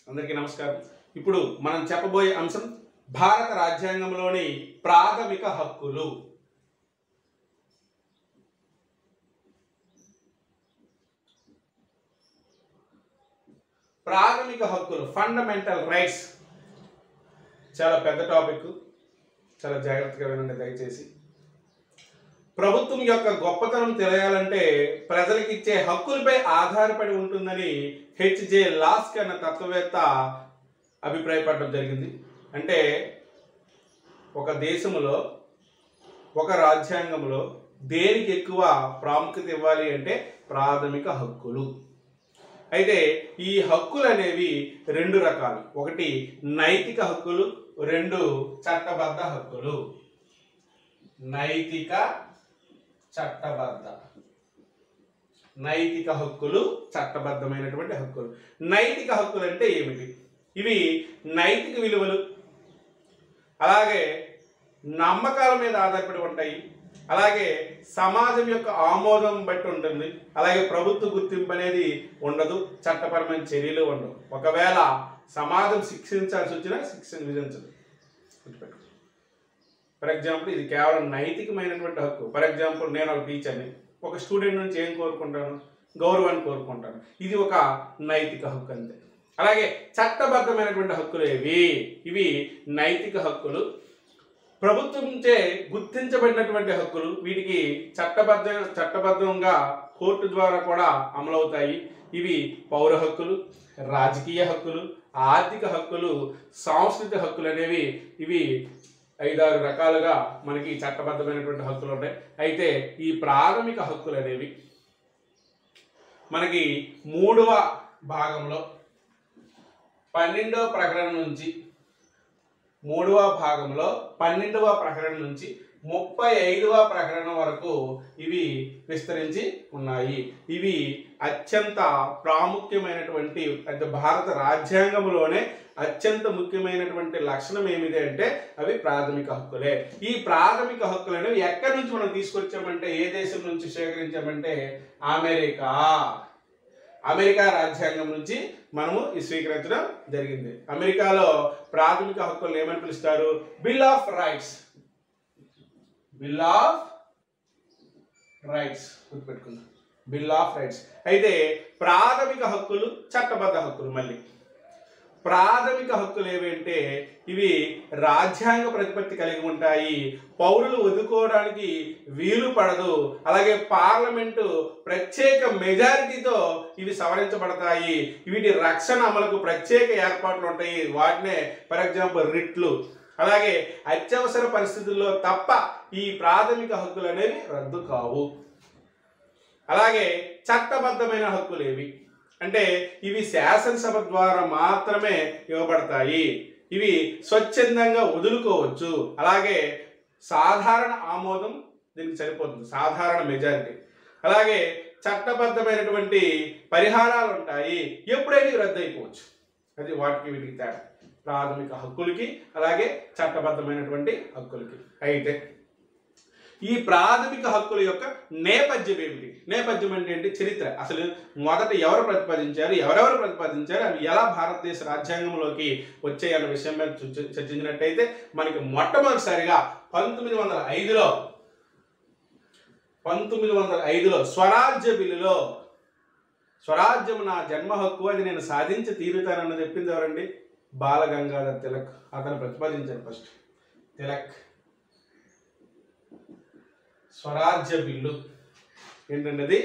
అందరికీ నమస్కారం. ఇప్పుడు మనం చెప్పబోయే అంశం భారత రాజ్యాంగంలోని ప్రాథమిక హక్కులు. ప్రాథమిక హక్కులు, ఫండమెంటల్ రైట్స్. చాలా పెద్ద టాపిక్, చాలా జాగ్రత్తగా వినండి దయచేసి. ప్రభుత్వం యొక్క గొప్పతనం తెలియాలంటే ప్రజలకు ఇచ్చే హక్కులపై ఆధారపడి ఉంటుందని హెచ్జే లాస్క్ అన్న తత్వవేత్త అభిప్రాయపడడం జరిగింది. అంటే ఒక దేశంలో, ఒక రాజ్యాంగంలో దేనికి ఎక్కువ ప్రాముఖ్యత ఇవ్వాలి అంటే ప్రాథమిక హక్కులు. అయితే ఈ హక్కులు అనేవి రెండు రకాలు. ఒకటి నైతిక హక్కులు, రెండు చట్టబద్ధ హక్కులు. నైతిక, చట్టబద్ధ. నైతిక హక్కులు, చట్టబద్ధమైనటువంటి హక్కులు. నైతిక హక్కులు అంటే ఏమిటి? ఇవి నైతిక విలువలు, అలాగే నమ్మకాల మీద ఆధారపడి ఉంటాయి, అలాగే సమాజం యొక్క ఆమోదం బట్టి ఉంటుంది, అలాగే ప్రభుత్వ గుర్తింపు అనేది ఉండదు, చట్టపరమైన చర్యలు ఉండవు. ఒకవేళ సమాజం శిక్షించాల్సి వచ్చినా శిక్షణ విధించదు. గుర్తుపెట్టు. ఫర్ ఎగ్జాంపుల్ ఇది కేవలం నైతికమైనటువంటి హక్కు. ఫర్ ఎగ్జాంపుల్ నేను ఒక టీచర్ని, ఒక స్టూడెంట్ నుంచి ఏం కోరుకుంటాను? గౌరవాన్ని కోరుకుంటాను. ఇది ఒక నైతిక హక్కు అంతే. అలాగే చట్టబద్ధమైనటువంటి హక్కులు ఇవి నైతిక హక్కులు, ప్రభుత్వంచే గుర్తించబడినటువంటి హక్కులు. వీటికి చట్టబద్ధంగా కోర్టు ద్వారా కూడా అమలవుతాయి. ఇవి పౌర హక్కులు, రాజకీయ హక్కులు, ఆర్థిక హక్కులు, సాంస్కృతిక హక్కులు అనేవి ఇవి 5-6 రకాలుగా మనకి చట్టబద్ధమైనటువంటి హక్కులు ఉంటాయి. అయితే ఈ ప్రాథమిక హక్కులు అనేవి మనకి 3వ భాగంలో 12వ ప్రకటన నుంచి 3వ భాగంలో 12వ ప్రకటన నుంచి 35వ ప్రకటన వరకు ఇవి విస్తరించి ఉన్నాయి. ఇవి అత్యంత ప్రాముఖ్యమైనటువంటి భారత రాజ్యాంగంలోనే అత్యంత ముఖ్యమైనటువంటి లక్షణం ఏమిటి అంటే అవి ప్రాథమిక హక్కులే. ఈ ప్రాథమిక హక్కులు అనేవి ఎక్కడి నుంచి మనం తీసుకొచ్చామంటే, ఏ దేశం నుంచి సేకరించామంటే అమెరికా రాజ్యాంగం నుంచి మనము ఈ స్వీకరించడం జరిగింది. అమెరికాలో ప్రాథమిక హక్కులను ఏమని పిలుస్తారు? Bill of rights. Bill of rights గుర్తుపెట్టుకుందాం. Bill of rights. అయితే ప్రాథమిక హక్కులు, చట్టబద్ధ హక్కులు. మళ్ళీ ప్రాథమిక హక్కులు ఏవంటే ఇవి రాజ్యాంగ ప్రతిపత్తి కలిగి ఉంటాయి, పౌరులు వదులుకోవడానికి వీలు పడదు, అలాగే పార్లమెంటు ప్రత్యేక మెజారిటీతో ఇవి సవరించబడతాయి. వీటి రక్షణ అమలుకు ప్రత్యేక ఏర్పాట్లు ఉంటాయి. వాటినే ఫర్ ఎగ్జాంపుల్ రిట్లు. అలాగే అత్యవసర పరిస్థితుల్లో తప్ప ఈ ప్రాథమిక హక్కులు అనేవి రద్దు కావు. అలాగే చట్టబద్ధమైన హక్కులు ఏవి అంటే ఇవి శాసనసభ ద్వారా మాత్రమే ఇవ్వబడతాయి. ఇవి స్వచ్ఛందంగా వదులుకోవచ్చు. అలాగే సాధారణ ఆమోదం దీనికి సరిపోతుంది, సాధారణ మెజారిటీ. అలాగే చట్టబద్ధమైనటువంటి పరిహారాలు ఉంటాయి, ఎప్పుడైనా రద్దు అయిపోవచ్చు. అది వాటికి వీటికి తేడా, ప్రాథమిక హక్కులకి అలాగే చట్టబద్ధమైనటువంటి హక్కులకి. అయితే ఈ ప్రాథమిక హక్కుల యొక్క నేపథ్యం ఏమిటి? నేపథ్యం అంటే ఏంటి? చరిత్ర. అసలు మొదట ఎవరు ప్రతిపాదించారు, ఎవరెవరు ప్రతిపాదించారు, అవి ఎలా భారతదేశ రాజ్యాంగంలోకి వచ్చాయి అన్న విషయం మీద చర్చించినట్టయితే మనకి మొట్టమొదటిసారిగా 1905లో స్వరాజ్య బిల్లులో స్వరాజ్యం నా జన్మ హక్కు, అది నేను సాధించి తీరుతానని చెప్పింది ఎవరండి? బాలగంగాధర్ తిలక్. అతను ప్రతిపాదించారు ఫస్ట్. తిలక్ స్వరాజ్య బిల్లు ఏంటంటే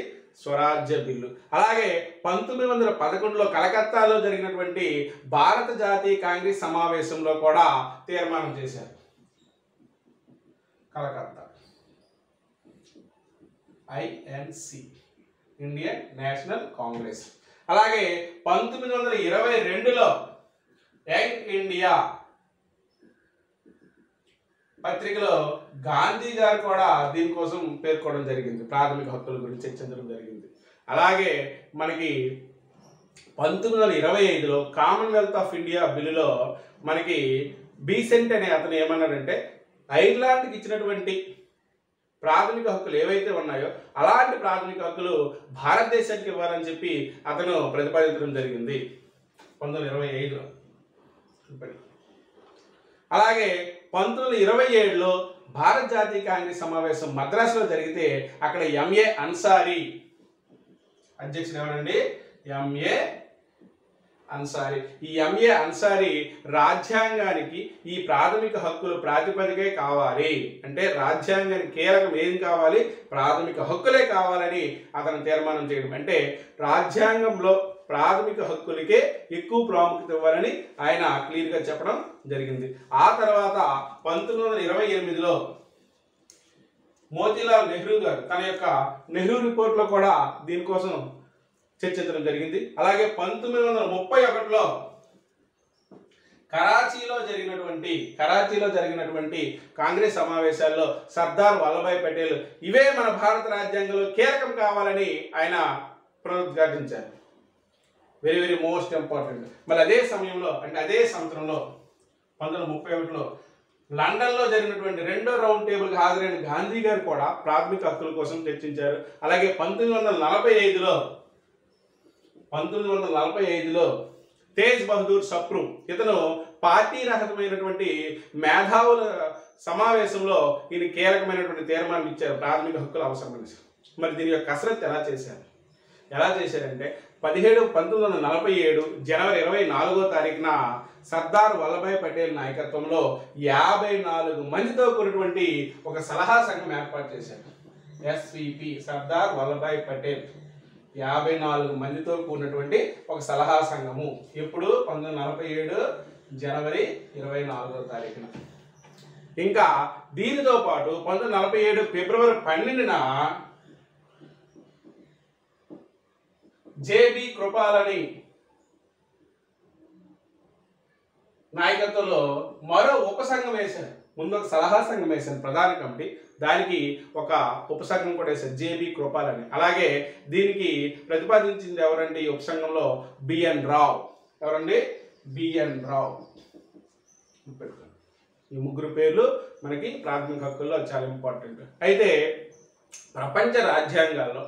స్వరాజ్య బిల్లు. అలాగే 1911లో కలకత్తాలో జరిగినటువంటి భారత జాతీయ కాంగ్రెస్ సమావేశంలో కూడా తీర్మానం చేశారు. Calcutta INC, Indian national Congress. అలాగే 1922లో యంగ్ ఇండియా పత్రికలో గాంధీ గారు కూడా దీనికోసం పేర్కోవడం జరిగింది, ప్రాథమిక హక్కుల గురించి చర్చించడం జరిగింది. అలాగే మనకి 1925లో కామన్వెల్త్ ఆఫ్ ఇండియా బిల్లులో మనకి బీసెంట్ అనే అతను ఏమన్నాడంటే ఐర్లాండ్కి ఇచ్చినటువంటి ప్రాథమిక హక్కులు ఏవైతే ఉన్నాయో అలాంటి ప్రాథమిక హక్కులు భారతదేశానికి ఇవ్వాలని చెప్పి అతను ప్రతిపాదించడం జరిగింది. 1925లో. అలాగే 1927లో భారత జాతీయ కాంగ్రెస్ సమావేశం మద్రాసులో జరిగితే అక్కడ ఎంఏ అన్సారీ అధ్యక్షుడు ఎవరండి? ఎంఏ అన్సారీ. ఈ ఎంఏ అన్సారీ రాజ్యాంగానికి ఈ ప్రాథమిక హక్కులు ప్రాతిపదికే కావాలి, అంటే రాజ్యాంగానికి కీలకం ఏం కావాలి? ప్రాథమిక హక్కులే కావాలని అతను తీర్మానం చేయడం. అంటే రాజ్యాంగంలో ప్రాథమిక హక్కులకే ఎక్కువ ప్రాముఖ్యత ఇవ్వాలని ఆయన క్లియర్గా చెప్పడం జరిగింది. ఆ తర్వాత 1928లో మోతీలాల్ నెహ్రూ గారు తన యొక్క నెహ్రూ రిపోర్ట్లో కూడా దీనికోసం చర్చించడం జరిగింది. అలాగే 1931లో కరాచీలో జరిగినటువంటి కాంగ్రెస్ సమావేశాల్లో సర్దార్ వల్లభాయ్ పటేల్ ఇవే మన భారత రాజ్యాంగంలో కీలకం కావాలని ఆయన పునరుద్ఘాటించారు. Very very most important. మళ్ళీ అదే సమయంలో, అంటే అదే సంవత్సరంలో 1931లో లండన్లో జరిగినటువంటి రెండో రౌండ్ టేబుల్కి హాజరైన గాంధీ గారు కూడా ప్రాథమిక హక్కుల కోసం చర్చించారు. అలాగే 1945లో తేజ్ బహదూర్ సప్రు ఇతను పార్టీ రహితమైనటువంటి మేధావుల సమావేశంలో ఈయన కీలకమైనటువంటి తీర్మానం ఇచ్చారు ప్రాథమిక హక్కుల అవసరమని. మరి దీని యొక్క కసరత్తు ఎలా చేశారంటే 1947 జనవరి 24వ తారీఖున సర్దార్ వల్లభాయ్ పటేల్ నాయకత్వంలో 54 మందితో కూడినటువంటి ఒక సలహా సంఘం ఏర్పాటు చేశారు. ఎస్విపి, సర్దార్ వల్లభాయ్ పటేల్ 54 మందితో కూడినటువంటి ఒక సలహా సంఘము. ఎప్పుడు? 1947 జనవరి 24వ తారీఖున. ఇంకా దీనితో పాటు 1947 ఫిబ్రవరి 12న జేబి కృపాలని నాయకత్వంలో మరో ఉపసంఘం వేశారు. ముందు ఒక సలహా సంఘం వేశారు ప్రధాన కమిటీ, దానికి ఒక ఉపసంఘం కూడా వేశారు జేబి కృపాలని. అలాగే దీనికి ప్రతిపాదించింది ఎవరండి? ఈ ఉపసంఘంలో బిఎన్ రావు. ఎవరండి? బిఎన్ రావు. ఈ ముగ్గురు పేర్లు మనకి ప్రాథమిక హక్కుల్లో చాలా ఇంపార్టెంట్. అయితే ప్రపంచ రాజ్యాంగాల్లో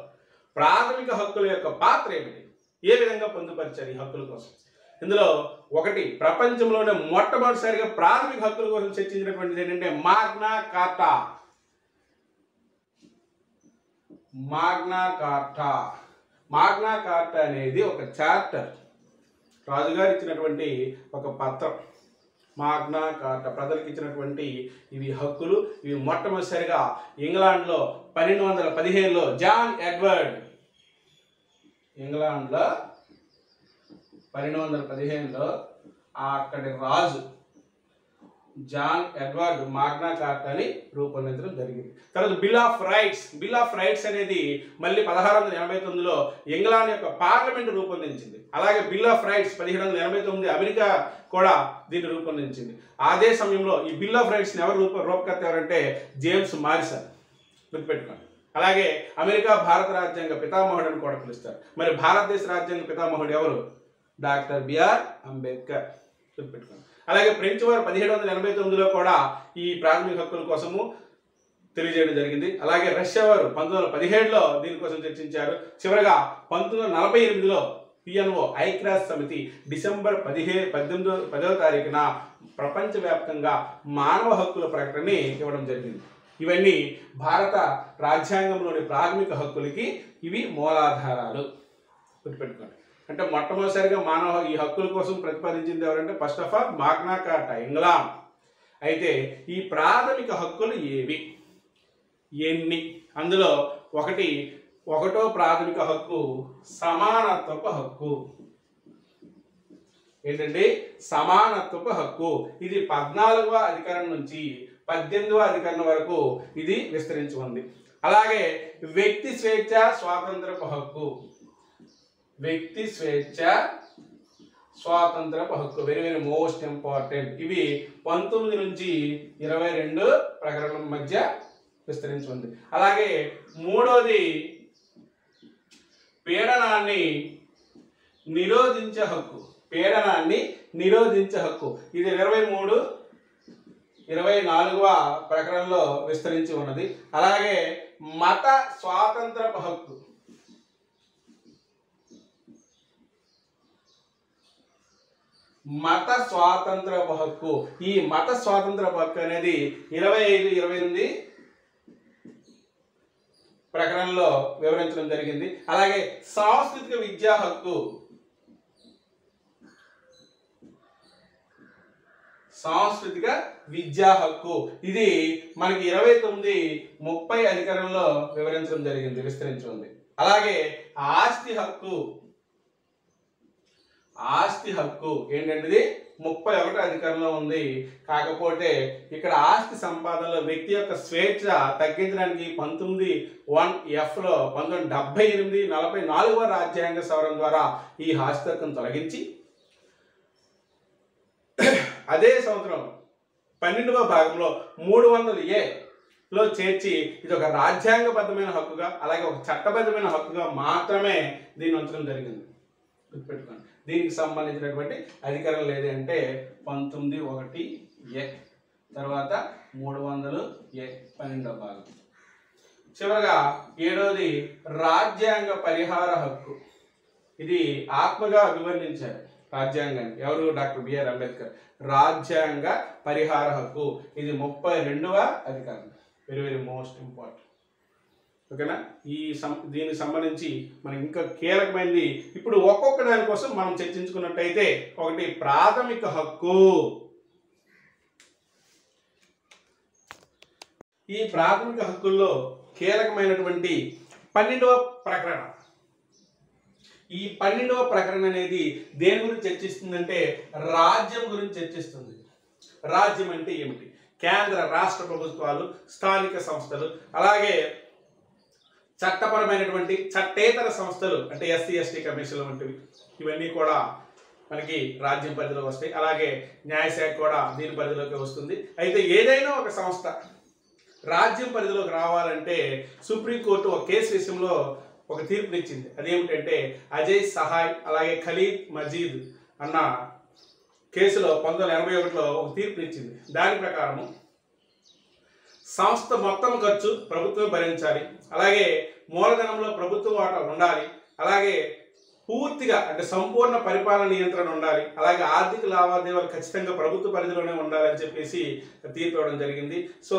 ప్రాథమిక హక్కుల యొక్క పాత్ర ఏమిటి? ఏ విధంగా పొందుపరిచారు ఈ హక్కుల కోసం? ఇందులో ఒకటి, ప్రపంచంలోనే మొట్టమొదటిసారిగా ప్రాథమిక హక్కుల కోసం చర్చించినటువంటిది ఏంటంటే మాగ్నా కార్టా. మాగ్నా కార్టా అనేది ఒక చార్టర్, రాజుగారు ఇచ్చినటువంటి ఒక పత్రం. మాగ్నా కార్టా ప్రజలకు ఇచ్చినటువంటి ఇవి హక్కులు. ఇవి మొట్టమొదటిసారిగా ఇంగ్లాండ్లో 1215లో జాన్ ఎడ్వర్డ్, ఇంగ్లాండ్లో 1215లో అక్కడి రాజు జాన్ ఎడ్వర్డ్ మాగ్నా కార్టాని రూపొందించడం జరిగింది. తర్వాత బిల్ ఆఫ్ రైట్స్ అనేది మళ్ళీ 1689లో ఇంగ్లాండ్ యొక్క పార్లమెంట్ రూపొందించింది. అలాగే బిల్ ఆఫ్ రైట్స్ 1789 అమెరికా కూడా దీన్ని రూపొందించింది. అదే సమయంలో ఈ బిల్ ఆఫ్ రైట్స్ని ఎవరు రూపకర్త ఎవరంటే జేమ్స్ మారిసన్, గుర్తుపెట్టుకోండి. అలాగే అమెరికా భారత రాజ్యాంగ పితామహుడు అని కూడా పిలుస్తారు. మరి భారతదేశ రాజ్యాంగ పితామహుడు ఎవరు? డాక్టర్ బిఆర్ అంబేద్కర్, గుర్తుపెట్టుకోండి. అలాగే ఫ్రెంచ్ వారు 1789లో కూడా ఈ ప్రాథమిక హక్కుల కోసము తెలియజేయడం జరిగింది. అలాగే రష్యా వారు 1917లో దీనికోసం చర్చించారు. చివరగా 1948లో పిఎన్ఓ ఐక్యరాజ్య సమితి డిసెంబర్ 10వ తారీఖున ప్రపంచవ్యాప్తంగా మానవ హక్కుల ప్రకటనని ఇవ్వడం జరిగింది. ఇవన్నీ భారత రాజ్యాంగంలోని ప్రాథమిక హక్కులకి ఇవి మూలాధారాలు, గుర్తుపెట్టుకోండి. అంటే మొట్టమొదటిసారిగా ఈ హక్కుల కోసం ప్రతిపాదించింది ఎవరంటే ఫస్ట్ ఆఫ్ ఆల్ మాగ్నా కార్టా, ఇంగ్లాండ్. అయితే ఈ ప్రాథమిక హక్కులు ఎన్ని? అందులో ఒకటో ప్రాథమిక హక్కు సమానత్వపు హక్కు. ఏంటండి? సమానత్వపు హక్కు. ఇది 14వ అధికరణం నుంచి 18వ అధికరణం వరకు ఇది విస్తరించి ఉంది. అలాగే వ్యక్తి స్వేచ్ఛ స్వాతంత్రపు హక్కు, వ్యక్తి స్వేచ్ఛ స్వాతంత్రపు హక్కు వెరీ వెరీ మోస్ట్ ఇంపార్టెంట్. ఇవి 19 నుంచి 22 ప్రకరణం మధ్య విస్తరించి ఉంది. అలాగే మూడోది పీడనాన్ని నిరోధించే హక్కు. ఇది 23, 24వ ప్రకరణంలో విస్తరించి ఉన్నది. అలాగే మత స్వాతంత్రపు హక్కు, మత స్వాతంత్రపు హక్కు. ఈ మత స్వాతంత్రపు హక్కు అనేది 25, 28 ప్రకరణలో వివరించడం జరిగింది. అలాగే సాంస్కృతిక విద్యా హక్కు, సాంస్కృతిక విద్యా హక్కు ఇది మనకి 29, 30 అధికరణలో వివరించడం జరిగింది, విస్తరించింది. అలాగే ఆస్తి హక్కు, ఆస్తి హక్కు ఏంటంటే 31 అధికారంలో ఉంది. కాకపోతే ఇక్కడ ఆస్తి సంపాదనలో వ్యక్తి యొక్క స్వేచ్ఛ తగ్గించడానికి 19(1)(f) లో 1978 44వ రాజ్యాంగ సవరణ ద్వారా ఈ ఆస్తి హక్కును తొలగించి అదే సంవత్సరం 12వ భాగంలో 300(a) లో చేర్చి ఇది ఒక రాజ్యాంగబద్ధమైన హక్కుగా, అలాగే ఒక చట్టబద్ధమైన హక్కుగా మాత్రమే దీన్ని ఉంచడం జరిగింది. గుర్తుపెట్టుకోండి. దీనికి సంబంధించినటువంటి అధికారం లేది అంటే 19(1)(a), తర్వాత 300(a) 12వ భాగం. చివరగా 7వది రాజ్యాంగ పరిహార హక్కు. ఇది ఆత్మగా అభివర్ణించారు రాజ్యాంగాన్ని ఎవరు? Doctor BR Ambedkar. రాజ్యాంగ పరిహార హక్కు ఇది 32వ అధికారం. Very very most important. ఓకేనా? దీనికి సంబంధించి మనకి ఇంకా కీలకమైనది ఇప్పుడు ఒక్కొక్క దానికోసం మనం చర్చించుకున్నట్టయితే, ఒకటి ప్రాథమిక హక్కు. ఈ ప్రాథమిక హక్కుల్లో కీలకమైనటువంటి 12వ ప్రకరణ. ఈ 12వ ప్రకరణ అనేది దేని గురించి చర్చిస్తుందంటే రాజ్యం గురించి చర్చిస్తుంది. రాజ్యం అంటే ఏమిటి? కేంద్ర రాష్ట్ర ప్రభుత్వాలు, స్థానిక సంస్థలు, అలాగే చట్టపరమైనటువంటి చట్టేతర సంస్థలు అంటే ఎస్సీ ఎస్టీ కమిషన్లు వంటివి, ఇవన్నీ కూడా మనకి రాజ్యం పరిధిలోకి వస్తాయి. అలాగే న్యాయశాఖ కూడా దీని పరిధిలోకి వస్తుంది. అయితే ఏదైనా ఒక సంస్థ రాజ్యం పరిధిలోకి రావాలంటే సుప్రీంకోర్టు ఒక కేసు విషయంలో ఒక తీర్పునిచ్చింది. అదేమిటంటే అజయ్ సహాయ్ అలాగే ఖలీద్ మజీద్ అన్న కేసులో 1981లో ఒక తీర్పునిచ్చింది. దాని ప్రకారం సంస్థ మొత్తం ఖర్చు ప్రభుత్వం భరించాలి, అలాగే మూలధనంలో ప్రభుత్వ వాటా ఉండాలి, అలాగే పూర్తిగా అంటే సంపూర్ణ పరిపాలన నియంత్రణ ఉండాలి, అలాగే ఆర్థిక లావాదేవీలు ఖచ్చితంగా ప్రభుత్వ పరిధిలోనే ఉండాలని చెప్పేసి తీర్పు ఇవ్వడం జరిగింది. సో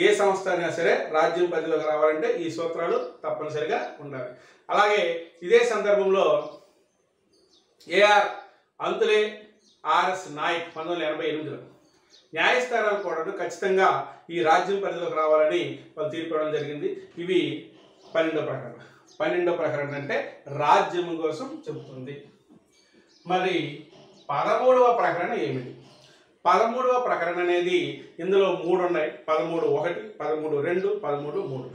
ఏ సంస్థ అయినా సరే రాజ్యం పరిధిలోకి రావాలంటే ఈ సూత్రాలు తప్పనిసరిగా ఉండాలి. అలాగే ఇదే సందర్భంలో ఏఆర్ అంతులే, ఆర్ఎస్ నాయక్ 1988లో న్యాయస్థానాలు కూడా ఖచ్చితంగా ఈ రాజ్యం పరిధిలోకి రావాలని వాళ్ళు తీర్పు ఇవ్వడం జరిగింది. ఇవి 12వ ప్రకరణ. 12వ ప్రకరణ అంటే రాజ్యం కోసం చెబుతుంది. మరి 13వ ప్రకరణ ఏమిటి? 13వ ప్రకరణ అనేది ఇందులో 3 ఉన్నాయి. 13(1), 13(2), 13(3).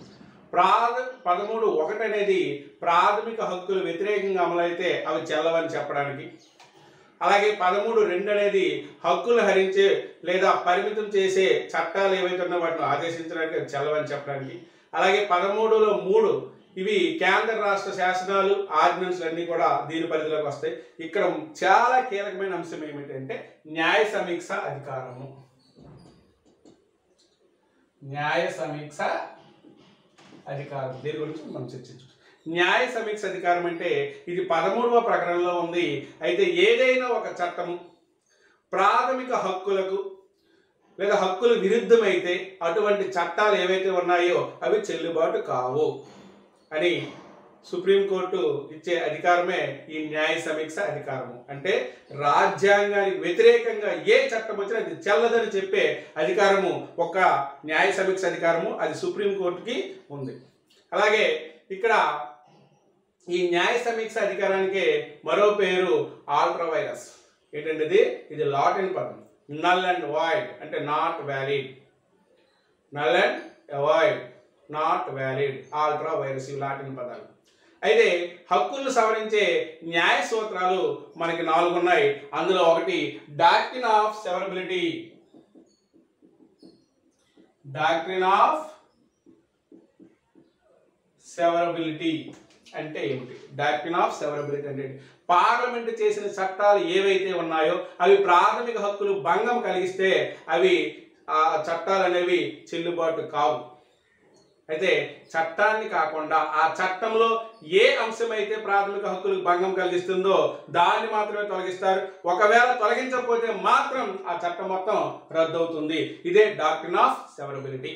13(1) అనేది ప్రాథమిక హక్కులు వ్యతిరేకంగా అమలైతే అవి చెల్లవని చెప్పడానికి, అలాగే 13(2) అనేది హక్కులు హరించే లేదా పరిమితం చేసే చట్టాలు ఏవైతే ఉన్నాయో వాటిని ఆదేశించడానికి చెల్లవని చెప్పడానికి, అలాగే 13(3) ఇవి కేంద్ర రాష్ట్ర శాసనాలు, ఆర్డినెన్స్లు అన్నీ కూడా దీని పరిధిలోకి వస్తాయి. ఇక్కడ చాలా కీలకమైన అంశం ఏమిటంటే న్యాయ సమీక్ష అధికారము. న్యాయ సమీక్ష అధికారం దీని గురించి మనం చర్చించాం. న్యాయ సమీక్ష అధికారం అంటే ఇది 13వ ప్రకరణలో ఉంది. అయితే ఏదైనా ఒక చట్టము ప్రాథమిక హక్కులకు లేదా హక్కులు విరుద్ధమైతే అటువంటి చట్టాలు ఏవైతే ఉన్నాయో అవి చెల్లుబాటు కావు అని సుప్రీంకోర్టు ఇచ్చే అధికారమే ఈ న్యాయ సమీక్ష అధికారము. అంటే రాజ్యాంగానికి వ్యతిరేకంగా ఏ చట్టం వచ్చినా అది చెల్లదని చెప్పే అధికారము ఒక న్యాయ సమీక్ష అధికారము, అది సుప్రీంకోర్టుకి ఉంది. అలాగే ఇక్కడ ఈ న్యాయ సమీక్ష అధికారానికి మరో పేరు ఆల్ట్రా వైరస్. ఏంటంటే ఇది లాటిన్ పదం. నల్ అండ్ వాయిడ్ అంటే not valid. Null and void, not valid, ultra virus ఇవి లాటిన్ పదాలు. అయితే హక్కులను సవరించే న్యాయ సూత్రాలు మనకి 4 ఉన్నాయి. అందులో ఒకటి డాక్ట్రిన్ ఆఫ్ సెవరబిలిటీ. డాక్ట్రిన్ ఆఫ్ సెవరబిలిటీ అంటే ఏమిటి? డాక్ట్రిన్ ఆఫ్ సెవరబిలిటీ అంటే పార్లమెంట్ చేసిన చట్టాలు ఏవైతే ఉన్నాయో అవి ప్రాథమిక హక్కులు భంగం కలిగిస్తే అవి ఆ చట్టాలు అనేవి చెల్లుబాటు కావు. అయితే చట్టాన్ని కాకుండా ఆ చట్టంలో ఏ అంశమైతే ప్రాథమిక హక్కులకు భంగం కలిగిస్తుందో దాన్ని మాత్రమే తొలగిస్తారు. ఒకవేళ తొలగించకపోతే మాత్రం ఆ చట్టం మొత్తం రద్దు అవుతుంది. ఇదే doctrine of severability.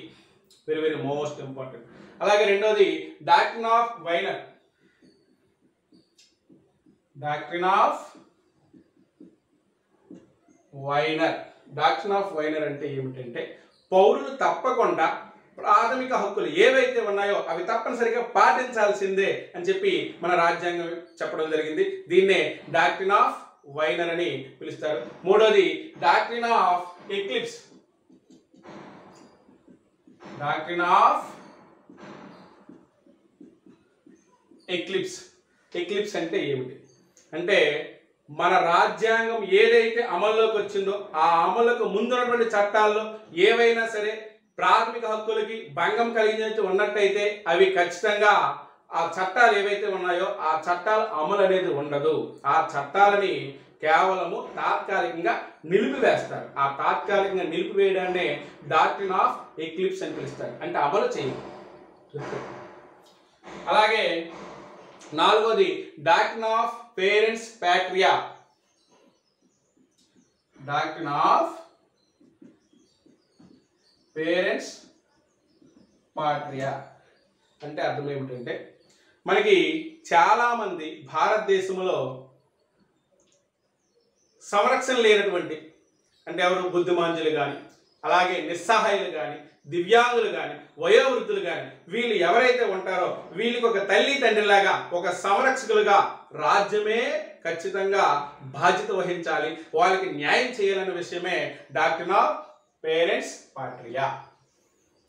Very very most important. అలాగే రెండోది doctrine of waiver. Doctrine of waiver. Doctrine of waiver అంటే ఏమిటంటే పౌరులు తప్పకుండా ప్రాథమిక హక్కులు ఏవైతే ఉన్నాయో అవి తప్పనిసరిగా పాటించాల్సిందే అని చెప్పి మన రాజ్యాంగం చెప్పడం జరిగింది. దీన్నే డాక్ట్రిన్ ఆఫ్ వైనర్ అని పిలుస్తారు. మూడోది doctrine of eclipse. Doctrine of eclipse. Eclipse అంటే ఏమిటి అంటే మన రాజ్యాంగం ఏదైతే అమల్లోకి వచ్చిందో ఆ అమలుకు ముందున్నటువంటి చట్టాల్లో ఏవైనా సరే ప్రాథమిక హక్కులకి భంగం కలిగించి ఉన్నట్టయితే అవి ఖచ్చితంగా ఆ చట్టాలు ఏవైతే ఉన్నాయో ఆ చట్టాల అమలు అనేది ఉండదు. ఆ చట్టాలని కేవలము తాత్కాలికంగా నిలిపివేస్తారు. ఆ తాత్కాలికంగా నిలిపివేయడాన్నే డాక్ట్రిన్ ఆఫ్ ఎక్లిప్స్ అని పిలుస్తారు. అంటే అమలు చేయదు. అలాగే నాలుగోది doctrine of parens patriae. Doctrine of parens patriae అంటే అర్థం ఏమిటంటే మనకి చాలా మంది భారతదేశంలో సంరక్షణ లేనటువంటి అంటే ఎవరు బుద్ధిమాంజులు కానీ అలాగే నిస్సహాయులు కానీ దివ్యాంగులు కానీ వయోవృద్ధులు కానీ వీళ్ళు ఎవరైతే ఉంటారో వీళ్ళకి ఒక తల్లి తండ్రిలాగా ఒక సంరక్షకులుగా రాజ్యమే ఖచ్చితంగా బాధ్యత వహించాలి. వాళ్ళకి న్యాయం చేయాలనే విషయమే డాక్ట్రిన్ ఆఫ్ పేరెంట్స్ పాట్రియా.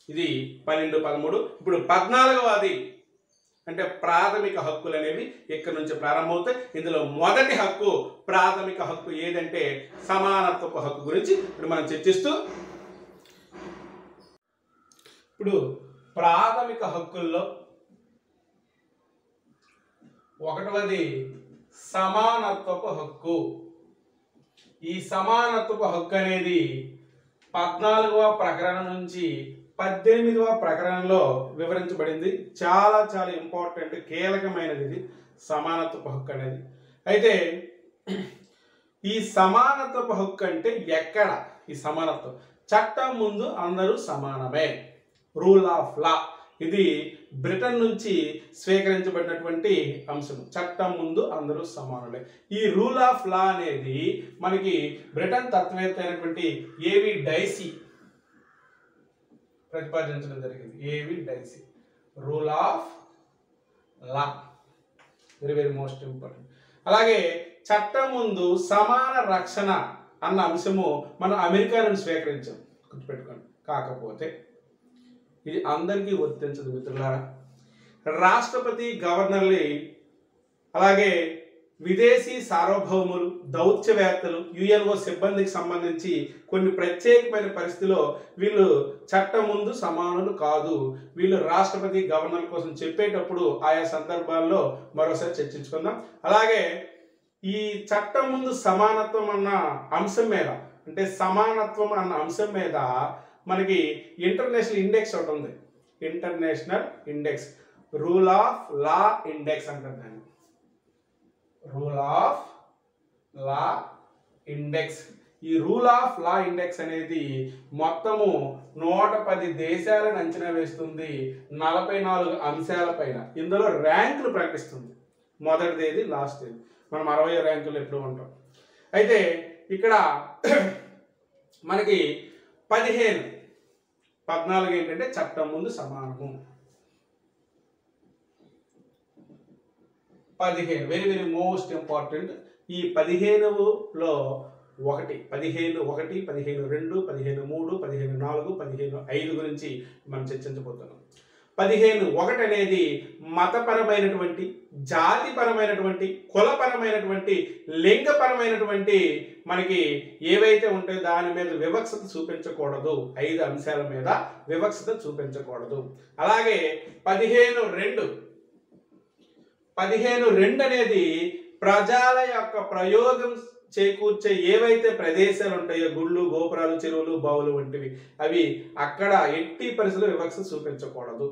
ఇది 12, 13. ఇప్పుడు 14వది అంటే ప్రాథమిక హక్కులు అనేవి ఇక్కడ నుంచి ప్రారంభమవుతాయి. ఇందులో మొదటి హక్కు ప్రాథమిక హక్కు ఏదంటే సమానత్వపు హక్కు గురించి ఇప్పుడు మనం చర్చిస్తూ ఇప్పుడు ప్రాథమిక హక్కుల్లో ఒకటవది సమానత్వపు హక్కు. ఈ సమానత్వపు హక్కు అనేది 14వ ప్రకరణ నుంచి 18వ ప్రకరణలో వివరించబడింది. చాలా చాలా ఇంపార్టెంట్ కీలకమైనది ఇది సమానత్వపు హక్కు అనేది. అయితే ఈ సమానత్వపు హక్కు అంటే ఎక్కడ ఈ సమానత్వం? చట్టం ముందు అందరూ సమానమే, రూల్ ఆఫ్ లా. ఇది బ్రిటన్ నుంచి స్వీకరించబడినటువంటి అంశం. చట్టం ముందు అందరూ సమానులే. ఈ రూల్ ఆఫ్ లా అనేది మనకి బ్రిటన్ తత్వవేత్త అయినటువంటి ఏవి డైసీ ప్రతిపాదించడం జరిగింది. A V Dicey rule of law. Very very most important. అలాగే చట్టం ముందు సమాన రక్షణ అన్న అంశము మనం అమెరికా నుంచి స్వీకరించాం, గుర్తుపెట్టుకోండి. కాకపోతే ఇది అందరికీ వర్తించదు మిత్రులారా. రాష్ట్రపతి, గవర్నర్లు, అలాగే విదేశీ సార్వభౌములు, దౌత్యవేత్తలు, యుఎన్ఓ సిబ్బందికి సంబంధించి కొన్ని ప్రత్యేకమైన పరిస్థితిలో వీళ్ళు చట్టం ముందు సమానులు కాదు. వీళ్ళు రాష్ట్రపతి, గవర్నర్ కోసం చెప్పేటప్పుడు ఆయా సందర్భాల్లో మరోసారి చర్చించుకుందాం. అలాగే ఈ చట్టం ముందు సమానత్వం అన్న అంశం మీద అంటే సమానత్వం అన్న అంశం మీద మనకి ఇంటర్నేషనల్ ఇండెక్స్ ఒకటి ఉంది. International index rule of law index అంటారు దాన్ని. Rule of law index. ఈ రూల్ ఆఫ్ లా ఇండెక్స్ అనేది మొత్తము 110 దేశాలను అంచనా వేస్తుంది 44 అంశాల పైన. ఇందులో ర్యాంకులు ప్రకటిస్తుంది. మొదటిది లాస్ట్ ఏది. మనం 60 ర్యాంకులు ఎప్పుడు ఉంటాం. అయితే ఇక్కడ మనకి 14 ఏంటంటే చట్టం ముందు సమానము. 15 వెరీ వెరీ మోస్ట్ ఇంపార్టెంట్. ఈ 15లో 1, 15, 1, 15, 2, 15, 3, 15, 4, 15, 5 గురించి మనం చర్చించబోతున్నాం. 15(1) అనేది మతపరమైనటువంటి, జాతిపరమైనటువంటి, కులపరమైనటువంటి, లింగపరమైనటువంటి మనకి ఏవైతే ఉంటాయో దాని మీద వివక్షత చూపించకూడదు. 5 అంశాల మీద వివక్షత చూపించకూడదు. అలాగే 15(2) అనేది ప్రజల యొక్క ప్రయోగం చేకూర్చే ఏవైతే ప్రదేశాలు ఉంటాయో గుళ్ళు, గోపురాలు, చెరువులు, బావులు వంటివి అవి అక్కడ ఎట్టి పరిస్థితుల్లో వివక్షత చూపించకూడదు.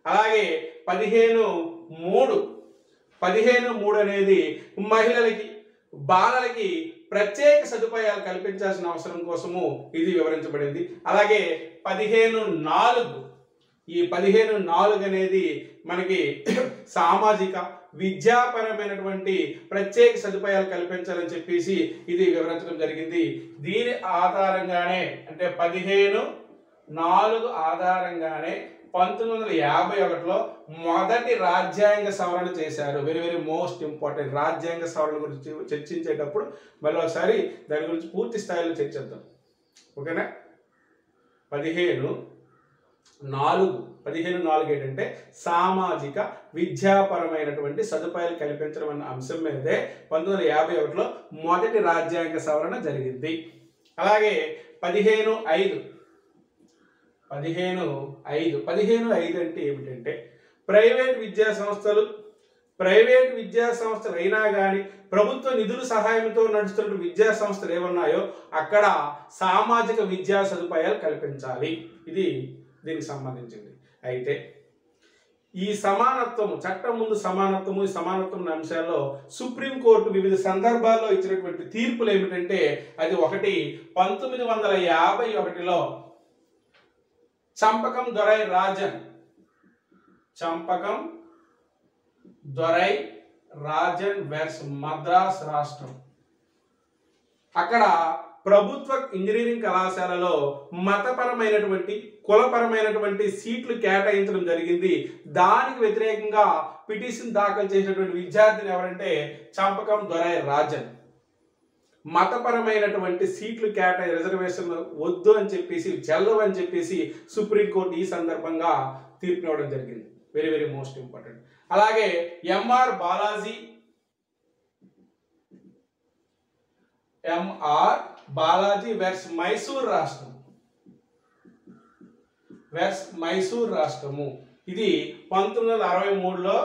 అలాగే 15.3 అనేది మహిళలకి బాలలకి ప్రత్యేక సదుపాయాలు కల్పించాల్సిన అవసరం కోసము ఇది వివరించబడింది. అలాగే 15.4 ఈ 15.4 అనేది మనకి సామాజిక విద్యాపరమైనటువంటి ప్రత్యేక సదుపాయాలు కల్పించాలని చెప్పేసి ఇది వివరించడం జరిగింది. దీని ఆధారంగానే అంటే 15.4 ఆధారంగానే 1951లో మొదటి రాజ్యాంగ సవరణ చేశారు. Very very most important. రాజ్యాంగ సవరణ గురించి చర్చించేటప్పుడు మళ్ళీ ఒకసారి దాని గురించి పూర్తి స్థాయిలో చర్చిద్దాం. ఓకేనా? 15.4 ఏంటంటే సామాజిక విద్యాపరమైనటువంటి సదుపాయాలు కల్పించడం అన్న అంశం మీదే 1951లో మొదటి రాజ్యాంగ సవరణ జరిగింది. అలాగే 15.5 అంటే ఏమిటంటే ప్రైవేట్ విద్యా సంస్థలు అయినా కానీ ప్రభుత్వ నిధుల సహాయంతో నడుస్తున్న విద్యా సంస్థలు ఏమన్నాయో అక్కడ సామాజిక విద్యా సదుపాయాలు కల్పించాలి. ఇది దీనికి సంబంధించింది. అయితే ఈ సమానత్వము, చట్టం ముందు సమానత్వము, ఈ సమానత్వం అంశాల్లో సుప్రీంకోర్టు వివిధ సందర్భాల్లో ఇచ్చినటువంటి తీర్పులు ఏమిటంటే అది ఒకటి 1951లో చంపకం దొరై రాజన్ వెర్స్ మద్రాస్ రాష్ట్రం. అక్కడ ప్రభుత్వ ఇంజనీరింగ్ కళాశాలలో మతపరమైనటువంటి కులపరమైనటువంటి సీట్లు కేటాయించడం జరిగింది. దానికి వ్యతిరేకంగా పిటిషన్ దాఖలు చేసినటువంటి విద్యార్థిని ఎవరంటే చంపకం దొరై రాజన్. మతపరమైనటువంటి సీట్లు రిజర్వేషన్ వద్దు అని చెప్పేసి, చెల్లవు అని చెప్పేసి సుప్రీంకోర్టు ఈ సందర్భంగా తీర్పునివ్వడం జరిగింది. Very very most important. అలాగే ఎంఆర్ బాలాజీ వెర్స్ మైసూర్ రాష్ట్రము. ఇది 1963లో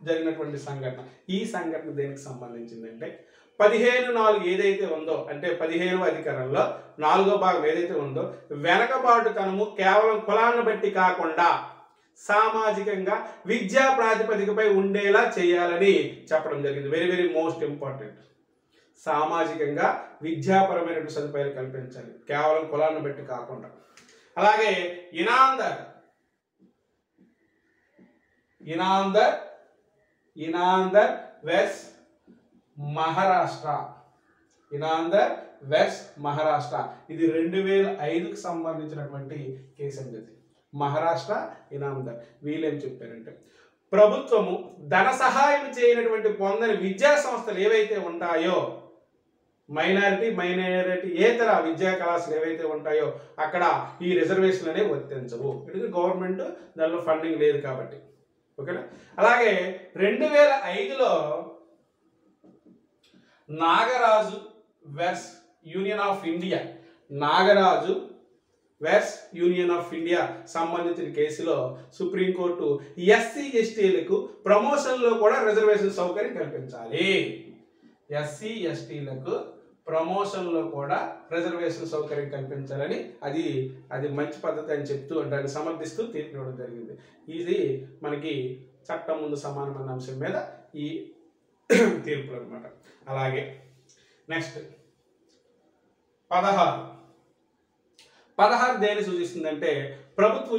జరిగినటువంటి సంఘటన. ఈ సంఘటన దేనికి సంబంధించిందంటే 15.4 ఏదైతే ఉందో అంటే 15వ అధికరణంలో 4వ భాగం ఏదైతే ఉందో వెనకబాటుతనము కేవలం కులాన్ని బట్టి కాకుండా సామాజికంగా విద్యా ప్రాతిపదికపై ఉండేలా చేయాలని చెప్పడం జరిగింది. Very very most important. సామాజికంగా విద్యాపరమైన సదుపాయాలు కల్పించాలి, కేవలం కులాన్ని బట్టి కాకుండా. అలాగే ఇనాందర్ వెస్ మహారాష్ట్ర. ఇది 2005కు సంబంధించినటువంటి కేసు అండి. మహారాష్ట్ర ఇనాందర్. వీళ్ళేం చెప్పారంటే ప్రభుత్వము ధన సహాయం చేయనటువంటి పొందని విద్యా సంస్థలు ఏవైతే ఉంటాయో, మైనారిటీ ఏతర విద్యా కళాశాలలు ఏవైతే ఉంటాయో అక్కడ ఈ రిజర్వేషన్ అనేవి వర్తించవు. ఎందుకంటే గవర్నమెంట్ దానిలో ఫండింగ్ లేదు కాబట్టి. ఓకేనా? అలాగే 2005లో Nagaraju versus Union of India సంబంధించిన కేసులో సుప్రీంకోర్టు ఎస్సీ ఎస్టీలకు ప్రమోషన్లో కూడా రిజర్వేషన్ సౌకర్యం కల్పించాలి. ఎస్సీ ఎస్టీలకు ప్రమోషన్లో కూడా రిజర్వేషన్ సౌకర్యం కల్పించాలని అది మంచి పద్ధతి అని చెప్తూ దాన్ని సమర్థిస్తూ తీర్పివ్వడం జరిగింది. ఇది మనకి చట్టం ముందు సమానమైన అంశం మీద ఈ తీర్పులు అనమాట. అలాగే నెక్స్ట్ 16 దేని సూచిస్తుందంటే ప్రభుత్వ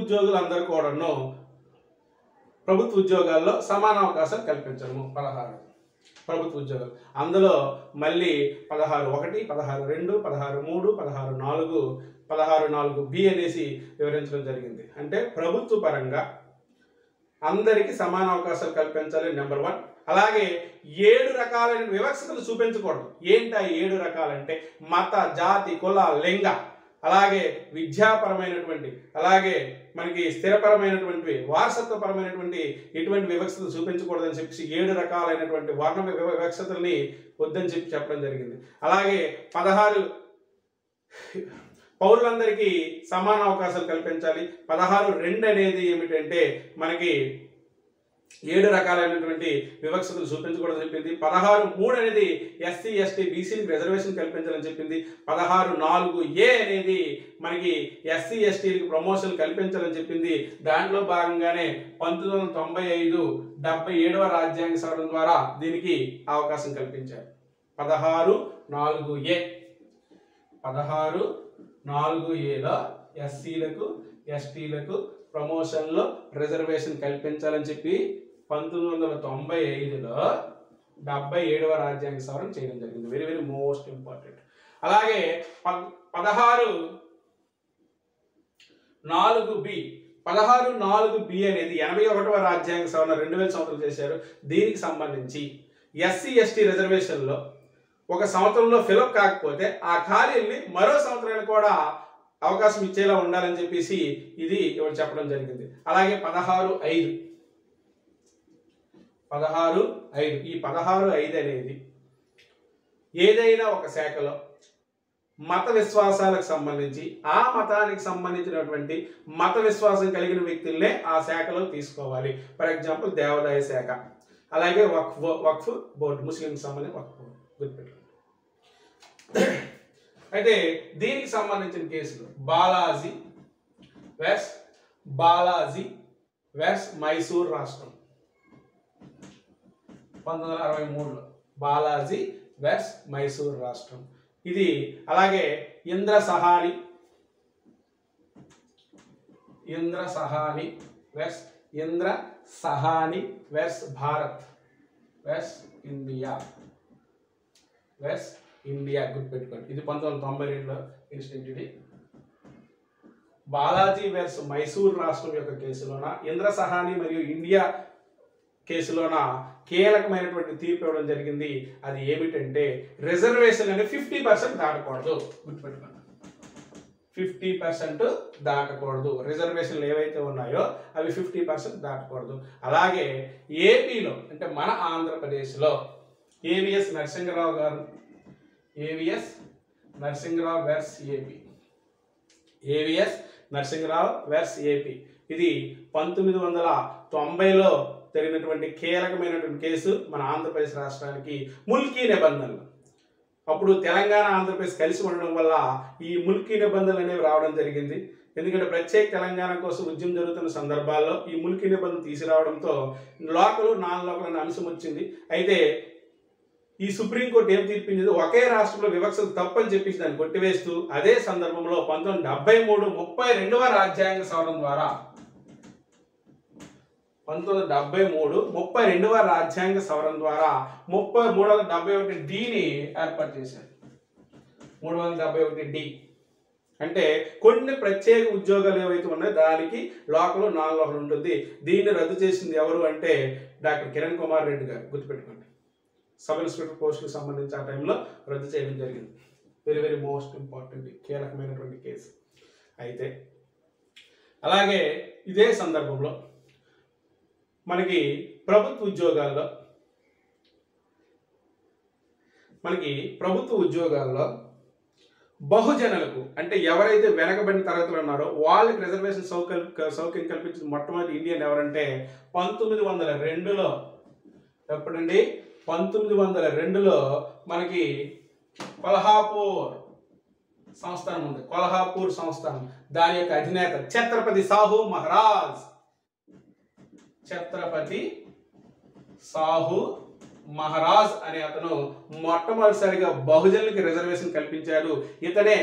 ఉద్యోగాల్లో సమాన అవకాశాలు కల్పించడము. 16 ప్రభుత్వ ఉద్యోగాలు. అందులో మళ్ళీ 16.1, 16.2, 16.3, 16.4, 16.4B అనేసి వివరించడం జరిగింది. అంటే ప్రభుత్వ పరంగా అందరికీ సమాన అవకాశాలు కల్పించాలి నెంబర్ 1. అలాగే 7 రకాలైన వివక్షతలు చూపించకూడదు. ఏంటి ఆ 7 రకాలంటే మత, జాతి, కుల, లింగ, అలాగే విద్యాపరమైనటువంటి, అలాగే మనకి స్థిరపరమైనటువంటి, వారసత్వపరమైనటువంటి ఎటువంటి వివక్షతలు చూపించకూడదని చెప్పి 7 రకాలైనటువంటి వర్ణ వివక్షతల్ని వద్దని చెప్పడం జరిగింది. అలాగే 16 పౌరులందరికీ సమాన అవకాశాలు కల్పించాలి. 16.2 అనేది ఏమిటంటే మనకి 7 రకాలైనటువంటి వివక్షతలు చూపించకూడదని చెప్పింది. 16(3) అనేది ఎస్సీ ఎస్టీ బీసీలకు రిజర్వేషన్ కల్పించాలని చెప్పింది. 16(4)(a) అనేది మనకి ఎస్సీ ఎస్టీలకు ప్రమోషన్ కల్పించాలని చెప్పింది. దాంట్లో భాగంగానే 1995 77వ రాజ్యాంగ సవరణ ద్వారా దీనికి అవకాశం కల్పించారు. 16(4)(a) 16(4)(a)లో ఎస్సీలకు ఎస్టీలకు ప్రమోషన్లో రిజర్వేషన్ కల్పించాలని చెప్పి 1995లో 77వ రాజ్యాంగ సవరణ చేయడం జరిగింది. Very very most important. అలాగే 16(4)(b) అనేది 81వ రాజ్యాంగ సవరణ 2000 సంవత్సరం చేశారు. దీనికి సంబంధించి ఎస్సీ ఎస్టీ రిజర్వేషన్లో ఒక సంవత్సరంలో ఫిలప్ కాకపోతే ఆ ఖాళీల్ని మరో సంవత్సరానికి కూడా అవకాశం ఇచ్చేలా ఉండాలని చెప్పేసి ఇది ఇవాళ చెప్పడం జరిగింది. అలాగే 16(5) ఈ 16(5) అనేది ఏదైనా ఒక శాఖలో మత విశ్వాసాలకు సంబంధించి ఆ మతానికి సంబంధించినటువంటి మత విశ్వాసం కలిగిన వ్యక్తులనే ఆ శాఖలో తీసుకోవాలి. ఫర్ ఎగ్జాంపుల్ దేవాదాయ శాఖ, అలాగే వక్ఫ్ బోర్డు, ముస్లింకి సంబంధించిన వక్ఫ్ బోర్డు గుర్తుపెట్టుకోండి. అయితే దీనికి సంబంధించిన కేసులు బాలాజీ వెర్స్ మైసూర్ రాష్ట్రం 1963లో బాలాజీ వెర్స్ మైసూర్ రాష్ట్రం ఇది. అలాగే ఇంద్ర సహాని వెర్స్ భారత్ ఇండియా గుర్తుపెట్టుకోండి. ఇది 1992లో ఇన్స్టిట్యూట్. బాలాజీ వెర్స్ మైసూర్ రాష్ట్రం యొక్క కేసులోన ఇంద్ర సహాని మరియు ఇండియా కేసులోన కీలకమైనటువంటి తీర్పు ఇవ్వడం జరిగింది. అది ఏమిటంటే రిజర్వేషన్ అనేది 50% దాటకూడదు. గుర్తుపెట్టుకోండి, 50% దాటకూడదు. రిజర్వేషన్లు ఏవైతే ఉన్నాయో అవి 50% దాటకూడదు. అలాగే ఏపీలో అంటే మన ఆంధ్రప్రదేశ్లో ఏవిఎస్ నరసింహరావు వెర్స్ ఏపీ ఇది 1990లో జరిగినటువంటి కీలకమైనటువంటి కేసు. మన ఆంధ్రప్రదేశ్ రాష్ట్రానికి ముల్కీ నిబంధనలు, అప్పుడు తెలంగాణ ఆంధ్రప్రదేశ్ కలిసి ఉండడం వల్ల ఈ ముల్కీ నిబంధనలు అనేవి రావడం జరిగింది. ఎందుకంటే ప్రత్యేక తెలంగాణ కోసం ఉద్యమం జరుగుతున్న సందర్భాల్లో ఈ ముల్కీ నిబంధనలు తీసుకురావడంతో లోకల్ నాన్ లోకల్ అనే అంశం వచ్చింది. అయితే ఈ సుప్రీంకోర్టు ఏం తీర్పించింది, ఒకే రాష్ట్రంలో వివక్షలు తప్పని చెప్పేసి దాన్ని కొట్టివేస్తూ అదే సందర్భంలో 1973 32వ రాజ్యాంగ సవరణ ద్వారా 32వ రాజ్యాంగ సవరణ ద్వారా 371(d)ని ఏర్పాటు చేశారు. 371(d) అంటే కొన్ని ప్రత్యేక ఉద్యోగాలు ఏవైతే ఉన్నాయో దానికి లోకల్ నాన్ లోకల్ ఉంటుంది. దీన్ని రద్దు చేసింది ఎవరు అంటే డాక్టర్ కిరణ్ కుమార్ రెడ్డి గారు. గుర్తుపెట్టుకోండి, సబ్ ఇన్స్పెక్టర్ పోస్టులకు సంబంధించి ఆ టైంలో రద్దు చేయడం జరిగింది. వెరీ వెరీ మోస్ట్ ఇంపార్టెంట్ కీలకమైనటువంటి కేసు. అయితే అలాగే ఇదే సందర్భంలో మనకి ప్రభుత్వ ఉద్యోగాల్లో బహుజనులకు అంటే ఎవరైతే వెనకబడిన తరగతులు ఉన్నారో వాళ్ళకి రిజర్వేషన్ సౌకర్యం కల్పించిన మొట్టమొదటి ఇండియన్ ఎవరంటే 1902లో ఎప్పుడండి 1902లో మనకి కొల్హాపూర్ సంస్థానం దాని యొక్క అధినేత ఛత్రపతి సాహు మహారాజ్ అనే అతను మొట్టమొదటిసారిగా బహుజనులకి రిజర్వేషన్ కల్పించాడు. ఇతనే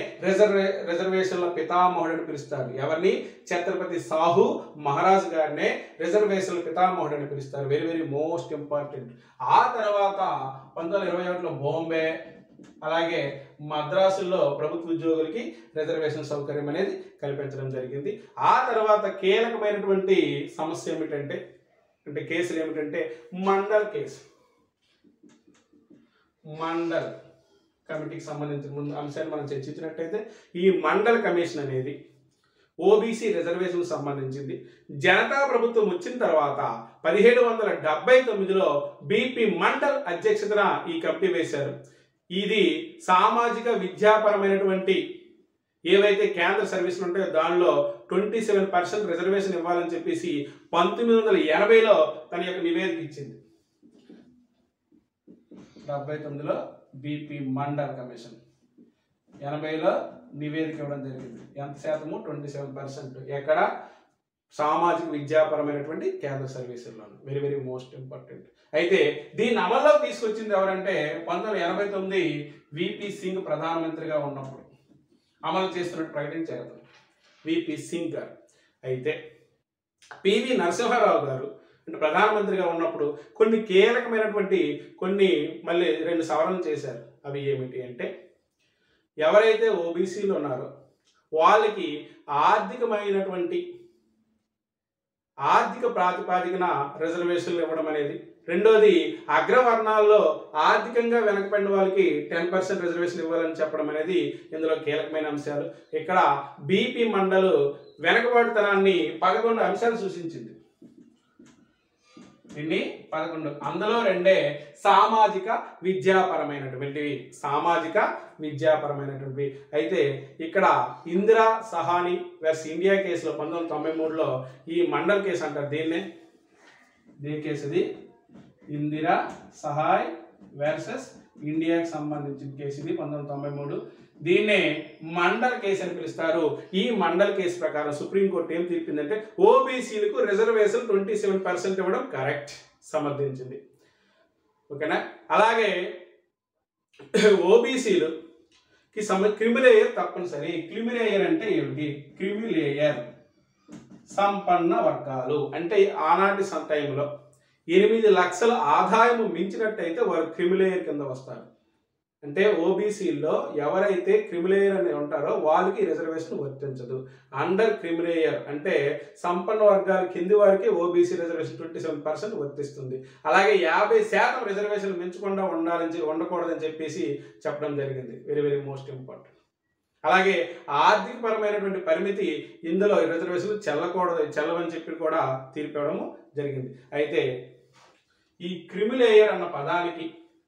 రిజర్వేషన్ల పితామహుడు అని పిలుస్తారు. ఎవరిని? ఛత్రపతి సాహు మహారాజ్ గారినే రిజర్వేషన్ల పితామహుడు అని పిలుస్తారు. Very very most important. ఆ తర్వాత 1921లో బాంబే అలాగే మద్రాసుల్లో ప్రభుత్వ ఉద్యోగులకి రిజర్వేషన్ సౌకర్యం అనేది కల్పించడం జరిగింది. ఆ తర్వాత కీలకమైనటువంటి సమస్య ఏమిటంటే కేసులు ఏమిటంటే మండల్ కమిటీకి సంబంధించిన ముందు అంశాన్ని మనం చర్చించినట్టయితే ఈ మండల్ కమిషన్ అనేది ఓబీసీ రిజర్వేషన్ సంబంధించింది. జనతా ప్రభుత్వం వచ్చిన తర్వాత 1779లో బిపి మండల్ అధ్యక్షతన ఈ కమిటీ వేశారు. ఇది సామాజిక విద్యాపరమైనటువంటి ఏవైతే కేంద్ర సర్వీసులు ఉంటాయో దానిలో 27% రిజర్వేషన్ ఇవ్వాలని చెప్పేసి 1980లో తన యొక్క నివేదిక ఇచ్చింది. 79లో బిపి మండల్ కమిషన్, 80లో నివేదిక ఇవ్వడం జరిగింది. ఎంత శాతము? 27%. ఎక్కడ? సామాజిక విద్యాపరమైనటువంటి కేంద్ర సర్వీసుల్లోను. Very very most important. అయితే దీన్ని అమల్లో తీసుకొచ్చింది ఎవరంటే 1989 విపి సింగ్ ప్రధానమంత్రిగా ఉన్నప్పుడు అమలు చేస్తున్నట్టు ప్రకటించారు విపి సింగ్ గారు. అయితే పివి నరసింహారావు గారు అంటే ప్రధానమంత్రిగా ఉన్నప్పుడు కొన్ని కీలకమైనటువంటి మళ్ళీ 2 సవరణలు చేశారు. అవి ఏమిటి అంటే, ఎవరైతే ఓబీసీలు ఉన్నారో వాళ్ళకి ఆర్థిక ప్రాతిపాదికన రిజర్వేషన్లు ఇవ్వడం అనేది, రెండోది అగ్రవర్ణాల్లో ఆర్థికంగా వెనకబడిన వాళ్ళకి 10% రిజర్వేషన్ ఇవ్వాలని చెప్పడం అనేది ఇందులో కీలకమైన అంశాలు. ఇక్కడ బీపీ మండల్ వెనకబాటుతనాన్ని 11 అంశాలు సూచించింది. ఇన్ని 11, అందులో 2 సామాజిక విద్యాపరమైనటువంటివి. అయితే ఇక్కడ ఇందిరా సహాని వర్సెస్ ఇండియా కేసులో 1993లో ఈ మండల్ కేసు అంటారు. దీని కేసు ఇది ఇందిరా సహాయ్ వర్సెస్ ఇండియాకి సంబంధించిన కేసు ఇది 1993. దీన్నే మండల్ కేసు అని పిలుస్తారు. ఈ మండల్ కేసు ప్రకారం సుప్రీంకోర్టు ఏం తీర్పిందంటే ఓబీసీలకు రిజర్వేషన్ 27% ఇవ్వడం కరెక్ట్, సమర్థించింది. ఓకేనా? అలాగే ఓబీసీలకి క్రిమిలేయర్ తప్పనిసరి. క్రిమిలేయర్ అంటే ఏమిటి? క్రిమిలేయర్ సంపన్న వర్గాలు అంటే ఆనాటి టైంలో 8 లక్షల ఆదాయం మించినట్టయితే వారు క్రిమిలేయర్ కింద వస్తారు. అంటే ఓబీసీల్లో ఎవరైతే క్రిమిలేయర్ అని ఉంటారో వాళ్ళకి రిజర్వేషన్ వర్తించదు. అండర్ క్రిమిలేయర్ అంటే సంపన్న వర్గాల కింది వారికి ఓబీసీ రిజర్వేషన్ 27% వర్తిస్తుంది. అలాగే 50% రిజర్వేషన్ మించకుండా ఉండకూడదని చెప్పేసి చెప్పడం జరిగింది. Very very most important. అలాగే ఆర్థిక పరమైనటువంటి పరిమితి ఇందులో రిజర్వేషన్ చెల్లవని చెప్పి కూడా తీర్పివ్వడము జరిగింది. అయితే ఈ క్రిమిలేయర్ అన్న పదానికి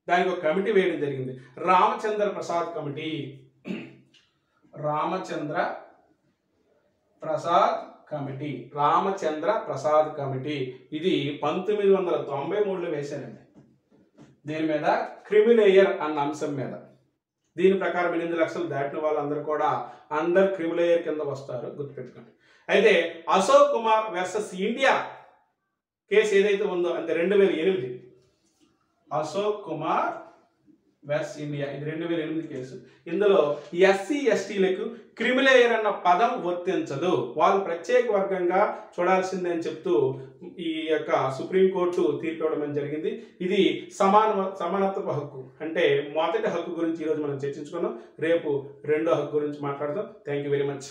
దానికి ఒక కమిటీ వేయడం జరిగింది. రామచంద్ర ప్రసాద్ కమిటీ. ఇది 1993లో వేశారండి. దీని మీద క్రిమిలేయర్ అన్న అంశం మీద. దీని ప్రకారం 8 లక్షలు దాటిన వాళ్ళందరూ కూడా అండర్ క్రిమిలేయర్ కింద వస్తారు, గుర్తుపెట్టుకోండి. అయితే Ashok Kumar versus India case ఏదైతే ఉందో అంటే 2008 అశోక్ కుమార్ వర్సెస్ ఇండియా, ఇది 2008 కేసు. ఇందులో ఎస్సీ ఎస్టీలకు క్రిమిలేయర్ అన్న పదం వర్తించదు, వాళ్ళు ప్రత్యేక వర్గంగా చూడాల్సిందే అని చెప్తూ ఈ యొక్క సుప్రీంకోర్టు తీర్పు ఇవ్వడం జరిగింది. ఇది సమానత్వ హక్కు అంటే మొదటి హక్కు గురించి ఈరోజు మనం చర్చించుకున్నాం. రేపు రెండో హక్కు గురించి మాట్లాడదాం. Thank you very much.